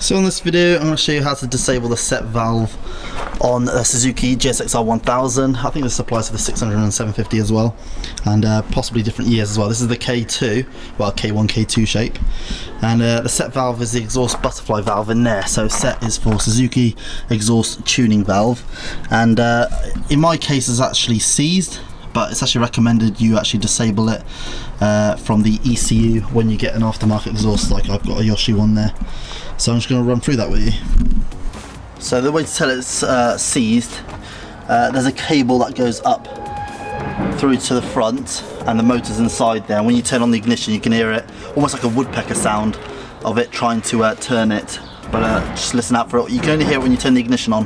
So in this video I'm going to show you how to disable the s.e.t valve on a Suzuki GSXR 1000. I think this applies to the 600 and 750 as well, and possibly different years as well. This is the K2, well K1 K2 shape, and the s.e.t valve is the exhaust butterfly valve in there. So s.e.t is for Suzuki exhaust tuning valve, and in my case it's actually seized, but it's actually recommended you actually disable it from the ECU when you get an aftermarket exhaust, like I've got a Yoshi one there. So I'm just going to run through that with you. So the way to tell it's seized, there's a cable that goes up through to the front and the motor's inside there. When you turn on the ignition you can hear it, almost like a woodpecker sound of it trying to turn it, but just listen out for it. You can only hear it when you turn the ignition on.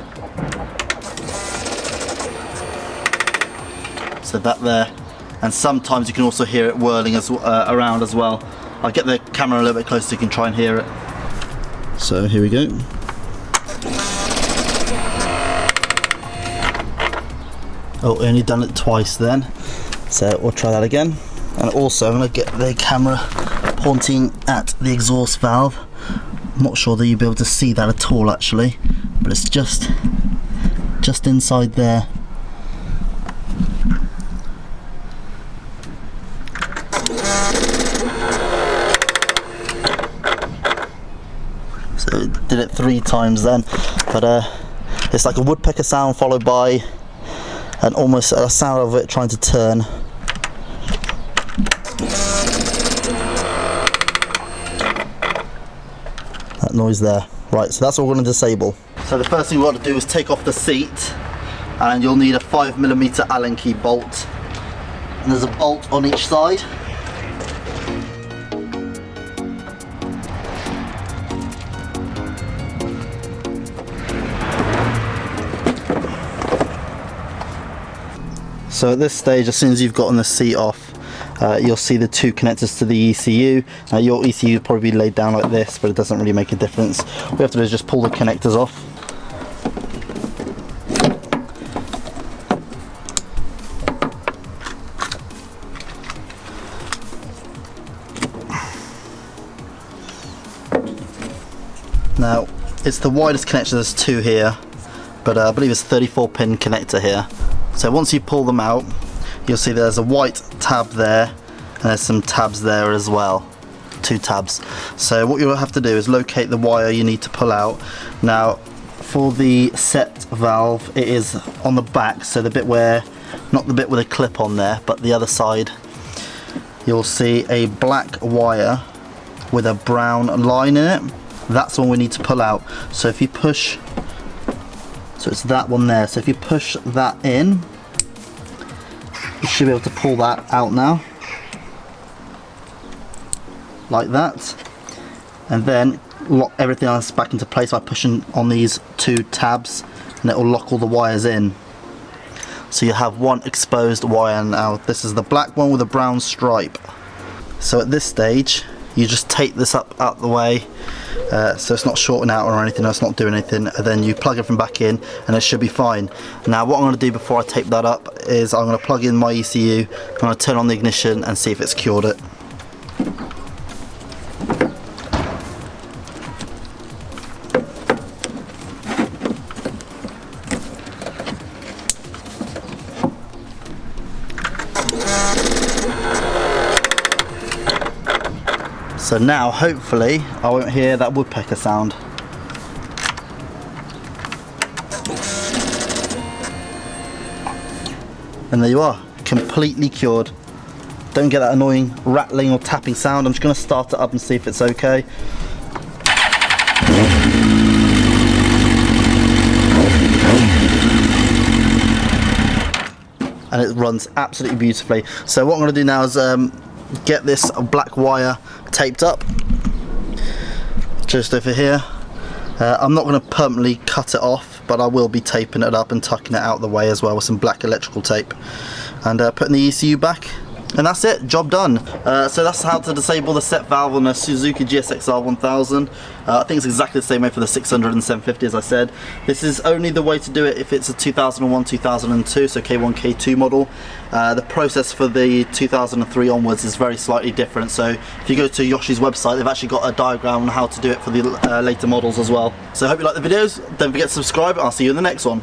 So that there, and sometimes you can also hear it whirling around as well. I'll get the camera a little bit closer so you can try and hear it. So here we go. Oh, I only done it twice then, so we'll try that again. And also I'm going to get the camera pointing at the exhaust valve. I'm not sure that you'll be able to see that at all actually, but it's just inside there. So it did it 3 times then, but it's like a woodpecker sound followed by and almost a sound of it trying to turn. That noise there. Right, so that's what we're going to disable. So the first thing we want to do is take off the seat, and you'll need a 5mm Allen key bolt. And there's a bolt on each side. So at this stage, as soon as you've gotten the seat off, you'll see the 2 connectors to the ECU. Now your ECU will probably be laid down like this, but it doesn't really make a difference. What we have to do is just pull the connectors off. Now it's the widest connector, there's 2 here, but I believe it's a 34-pin connector here. So once you pull them out, you'll see there's a white tab there, and there's some tabs there as well, 2 tabs. So what you'll have to do is locate the wire you need to pull out. Now for the s.e.t valve, it is on the back, so the bit where, not the bit with a clip on there, but the other side, you'll see a black wire with a brown line in it. That's one we need to pull out. So if you push, so it's that one there, so if you push that in, you should be able to pull that out now, like that, and then lock everything else back into place by pushing on these 2 tabs, and it will lock all the wires in. So you have 1 exposed wire now. This is the black one with a brown stripe. So at this stage you just tape this up out the way, so it's not shorting out or anything, it's not doing anything, and then you plug everything back in and it should be fine. Now what I'm going to do before I tape that up is I'm going to plug in my ECU, I'm going to turn on the ignition and see if it's cured it. So now hopefully I won't hear that woodpecker sound. And there you are, completely cured. Don't get that annoying rattling or tapping sound. I'm just going to start it up and see if it's okay. And it runs absolutely beautifully. So what I'm going to do now is get this black wire taped up just over here. I'm not going to permanently cut it off, but I will be taping it up and tucking it out the way as well with some black electrical tape, and putting the ECU back And that's it, job done. So that's how to disable the set valve on a Suzuki GSXR 1000. I think it's exactly the same way for the 600 and 750 as I said. This is only the way to do it if it's a 2001, 2002, so K1 K2 model. The process for the 2003 onwards is very slightly different, so if you go to Yoshi's website, they've actually got a diagram on how to do it for the later models as well. So I hope you like the videos. Don't forget to subscribe, and I'll see you in the next one.